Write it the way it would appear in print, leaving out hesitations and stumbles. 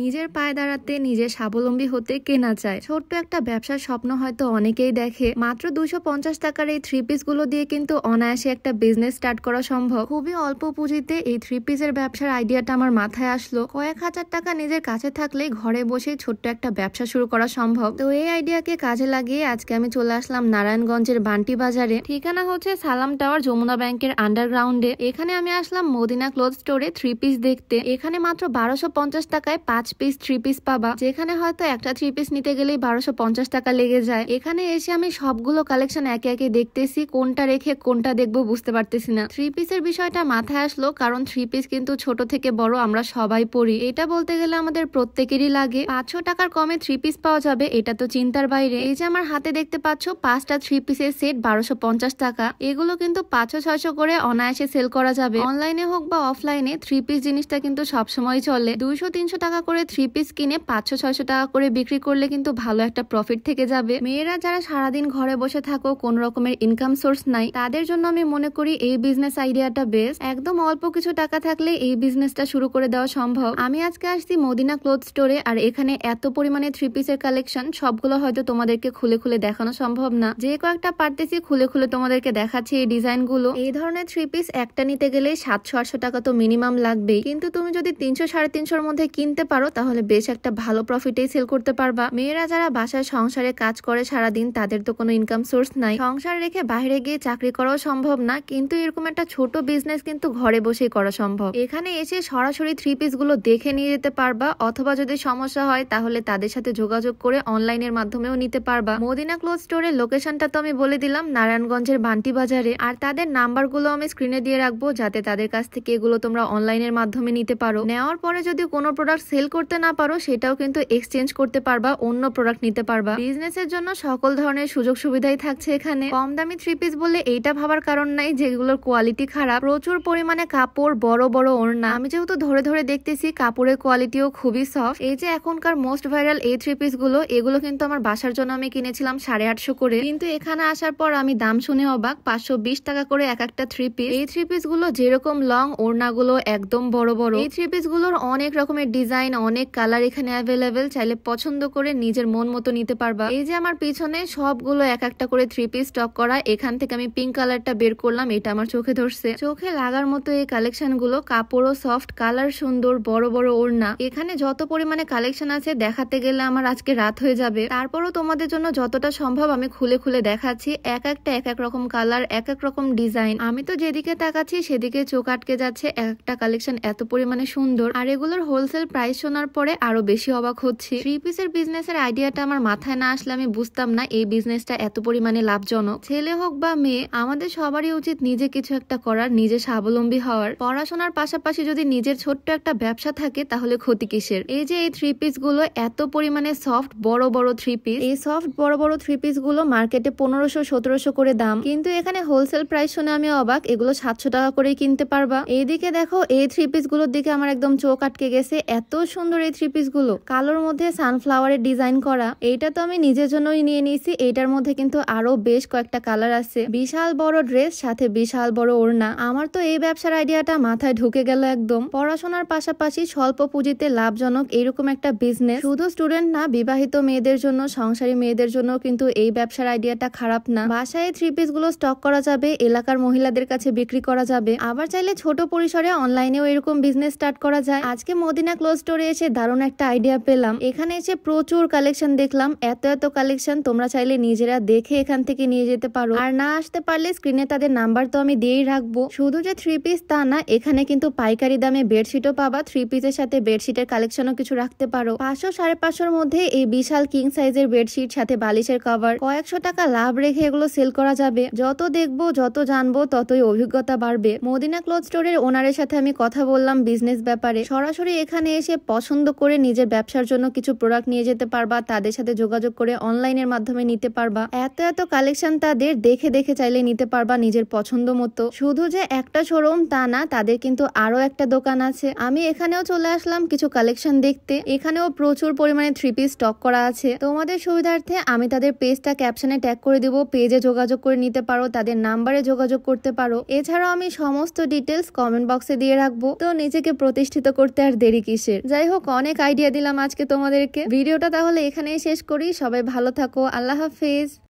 নিজের পায়ে দাঁড়াতে, নিজের স্বাবলম্বী হতে কে না চায়। ছোট্ট একটা ব্যবসার স্বপ্ন হয়তো অনেকেই দেখে। মাত্র 250 টাকার এই থ্রি পিস গুলো দিয়ে কিন্তু অনায়াসে একটা বিজনেস স্টার্ট করা সম্ভব। খুবই অল্প পুঁজিতে এই থ্রি পিসের ব্যবসার আইডিয়াটা আমার মাথায় আসলো। কয়েক হাজার টাকা নিজের কাছে থাকলে ঘরে বসেই ছোট্ট একটা ব্যবসা শুরু করা সম্ভব। তো এই আইডিয়াকে কাজে লাগিয়ে আজকে আমি চলে আসলাম নারায়ণগঞ্জের বান্টি বাজারে। ঠিকানা হচ্ছে সালাম টাওয়ার, যমুনা ব্যাংকের আন্ডারগ্রাউন্ডে। এখানে আমি আসলাম মদিনা ক্লথ স্টোরে থ্রি পিস দেখতে। এখানে মাত্র 1250 টাকায় 5 পিস থ্রি পিস পাবা, যেখানে হয়তো একটা থ্রি পিস নিতে গেলেই 1250 টাকা লেগে যায়। এখানে এসে আমি সবগুলো কালেকশন একে একে দেখতেছি, কোনটা রেখে কোনটা দেখবো বুঝতে পারতেছি না। থ্রি পিসের বিষয়টা মাথায় আসলো, কারণ থ্রি পিস কিন্তু ছোট থেকে বড় আমরা সবাই পরি। এটা বলতে গেলে আমাদের প্রত্যেকেরই লাগে। 500 টাকার কমে থ্রি পিস পাওয়া যাবে, এটা তো চিন্তার বাইরে। এই যে আমার হাতে দেখতে পাচ্ছ 5টা থ্রি পিসের সেট 1250 টাকা। এগুলো কিন্তু 500-600 করে অনায়াসে সেল করা যাবে। অনলাইনে হোক বা অফলাইনে থ্রি পিস জিনিসটা কিন্তু সবসময় চলে। 200-300 টাকা করে থ্রি পিস কিনে 500-600 টাকা করে বিক্রি করলে কিন্তু ভালো একটা প্রফিট থেকে যাবে। মেয়েরা যারা সারাদিন ঘরে বসে থাকো, কোন রকমের ইনকাম সোর্স নাই, তাদের জন্য আমি মনে করি এই বিজনেস আইডিয়াটা বেস্ট। একদম অল্প কিছু টাকা থাকলে এই বিজনেসটা শুরু করে দেওয়া সম্ভব। আমি আজকে আসছি মদিনা ক্লথ স্টোরে, আর এখানে এত পরিমাণে থ্রি পিসের কালেকশন, সবগুলো হয়তো তোমাদেরকে খুলে খুলে দেখানো সম্ভব না। যে কয়েকটা পারতেছি খুলে খুলে তোমাদেরকে দেখাচ্ছি এই ডিজাইন গুলো। এই ধরনের থ্রি পিস একটা নিতে গেলে 700-800 টাকা তো মিনিমাম লাগবেই, কিন্তু তুমি যদি 300-350 মধ্যে কিনতে পারো তাহলে বেশ একটা ভালো প্রফিটেই সেল করতে পারবা। মেয়েরা যারা বাসায় সংসারে কাজ করে সারাদিন, তাদের তো কোনো ইনকাম সোর্স নাই। সংসার রেখে বাইরে গিয়ে চাকরি করাও সম্ভব না, কিন্তু এরকম একটা ছোট বিজনেস কিন্তু ঘরে বসেই করা সম্ভব। এখানে এসে সরাসরি থ্রি পিস গুলো দেখে নিয়ে যেতে পারবা, অথবা যদি সমস্যা হয় তাহলে তাদের সাথে যোগাযোগ করে অনলাইনের মাধ্যমেও নিতে পারবা। মদিনা ক্লথ স্টোরের লোকেশনটা তো আমি বলে দিলাম, নারায়ণগঞ্জের বান্টি বাজারে। আর তাদের নাম্বার গুলো আমি স্ক্রিনে দিয়ে রাখবো, যাতে তাদের কাছ থেকে এগুলো তোমরা অনলাইনের মাধ্যমে নিতে পারো। নেওয়ার পরে যদি কোনো প্রোডাক্ট সেল করতে না পারো, সেটাও কিন্তু এক্সচেঞ্জ করতে পারবা, অন্য প্রোডাক্ট নিতে পারবা। বিজনেসের জন্য সকল ধরনের সুযোগ সুবিধাই থাকছে এখানে। কম দামি থ্রি পিস বলে এইটা ভাবার কারণ নাই যেগুলোর কোয়ালিটি খারাপ। প্রচুর পরিমাণে কাপড়, বড় বড় ওড়না। আমি যেহেতু ধরে ধরে দেখতেছি, কাপড়ের কোয়ালিটিও খুবই সফট। এই যে এখনকার মোস্ট ভাইরাল এই থ্রি পিস গুলো, এগুলো কিন্তু আমার বাসার জন্য আমি কিনেছিলাম 850 করে, কিন্তু এখানে আসার পর আমি দাম শুনে অবাক। 520 টাকা করে এক একটা থ্রি পিস। এই থ্রি পিস গুলো যেরকম লং, ওড়না গুলো একদম বড় বড়। এই থ্রি পিস গুলোর অনেক রকমের ডিজাইন, অনেক কালার এখানে অ্যাভেলেবেল। চাইলে পছন্দ করে নিজের মন মতো নিতে পারবা। এই যে আমার পিছনে সবগুলো এক একটা করে থ্রি পিস স্টক করা। এখান থেকে আমি পিঙ্ক কালারটা বের করলাম, এটা আমার চোখে ধরছে। চোখে লাগার মতো এই কালেকশন গুলো, কাপড়ও সফট, কালার সুন্দর, বড় বড় ওড়না। এখানে যত পরিমাণে কালেকশন আছে দেখাতে গেলে আমার আজকে রাত হয়ে যাবে। তারপরও তোমাদের জন্য যতটা সম্ভব আমি খুলে খুলে দেখাচ্ছি। এক একটা এক এক রকম কালার, এক এক রকম ডিজাইন। আমি তো যেদিকে তাকাচ্ছি সেদিকে চোখ আটকে যাচ্ছে। একটা কালেকশন এত পরিমাণে সুন্দর, আর এগুলোর হোলসেল প্রাইস শোনার পরে আরো বেশি অবাক হচ্ছি। থ্রি পিসের বিজনেসের আইডিয়াটা আমার মাথায় না আসলে আমি বুঝতাম না এই বিজনেসটা এত পরিমাণে লাভজনক। ছেলে হোক বা মেয়ে, আমাদের সবারই উচিত নিজে কিছু একটা করার, নিজে স্বাবলম্বী হওয়ার। পড়াশোনার পাশাপাশি যদি নিজের ছোট্ট একটা ব্যবসা থাকে তাহলে ক্ষতি কিসের। এই যে এই থ্রি পিস গুলো এত পরিমাণে সফট, বড় বড় থ্রি পিস। এই সফট বড় বড় থ্রি পিস গুলো মার্কেটে 1500-1700 করে দাম, কিন্তু এখানে হোলসেল প্রাইস শুনে আমি অবাক। এগুলো 700 টাকা করে কিনতে পারবা। এইদিকে দেখো, এই থ্রি পিস গুলোর দিকে আমার একদম চোখ আটকে গেছে। এত সুন্দর এই থ্রি পিস গুলো, কালোর মধ্যে সানফ্লাওয়ারের ডিজাইন করা। এইটা তো আমি নিজের জন্যই নিয়ে নিয়েছি। এইটার মধ্যে কিন্তু আরো বেশ কয়েকটা কালার আছে। বিশাল বড় ড্রেস, সাথে বিশাল বড় ওড়না। আমার তো এই ব্যবসার আইডিয়াটা মাথায় ঢুকে গেল একদম। পড়াশোনার পাশাপাশি স্বল্প পুঁজিতে লাভজনক এরকম একটা বিজনেস শুধু স্টুডেন্ট না, বিবাহিত মেয়েদের জন্য, সংসারী মেয়েদের জন্য কিন্তু এই ব্যবসার আইডিয়াটা খারাপ না। বাসায় থ্রি পিস গুলো স্টক করা যাবে, এলাকার মহিলাদের কাছে বিক্রি করা যাবে। আবার চাইলে ছোট পরিসরে অনলাইনেও এরকম বিজনেস স্টার্ট করা যায়। আজকে মদিনা ক্লথ স্টোরে এসে দারুণ একটা আইডিয়া পেলাম। এখানে এসে প্রচুর কালেকশন দেখলাম। এত এত কালেকশন, তোমরা চাইলে নিজেরা দেখে এখান থেকে নিয়ে যেতে পারো। আর না আসতে পারলে স্ক্রিনে তাদের নাম্বার তো আমি দিয়েই রাখবো। শুধু যে থ্রি পিস তা না, এখানে কিন্তু পাইকারি দামে বেডশিটও পাবা। থ্রি পিসের সাথে বেডশিটের কালেকশনও কিছু রাখতে পারো। 500-550 মধ্যে এই বিশাল কিং সাইজের বেডশিট, সাথে বালিশের কভার, কয়েকশো টাকা লাভ রেখে এগুলো সেল করা যাবে। যত দেখবো, যত জানবো, ততই অভিজ্ঞতা বাড়বে। মদিনা ক্লথ স্টোরের ওনারের সাথে আমি কথা বললাম বিজনেস ব্যাপারে। সরাসরি এখানে এসে পছন্দ করে নিজের ব্যবসার জন্য কিছু প্রোডাক্ট নিয়ে যেতে পারবা। তাদের সাথে যোগাযোগ করে অনলাইনের মাধ্যমে নিতে পারবা। এত এত কালেকশন তাদের, দেখে দেখে চাইলে নিতে পারবা নিজের পছন্দ মতো। শুধু যে একটা শোরুম তা না, তাদের কিন্তু আরো একটা দোকান আছে। আমি এখানেও চলে আসলাম কিছু কালেকশন দেখতে। এখানেও প্রচুর পরিমাণে থ্রি পিস স্টক করা আছে। তোমাদের সুবিধার্থে আমি তাদের পেজটা ক্যাপশনে ট্যাগ করে দিব। পেজে যোগাযোগ করে নিতে পারো, তাদের নাম্বারে যোগাযোগ করতে পারো। এছাড়াও আমি সমস্ত ডিটেলস কমেন্ট বক্সে দিয়ে রাখবো। তো নিজেকে প্রতিষ্ঠিত করতে আর দেরি কিসের। যাই যাই হোক, অনেক আইডিয়া দিলাম আজকে তোমাদেরকে। ভিডিওটা তাহলে এখানেই শেষ করি। সবাই ভালো থাকো, আল্লাহ হাফিজ।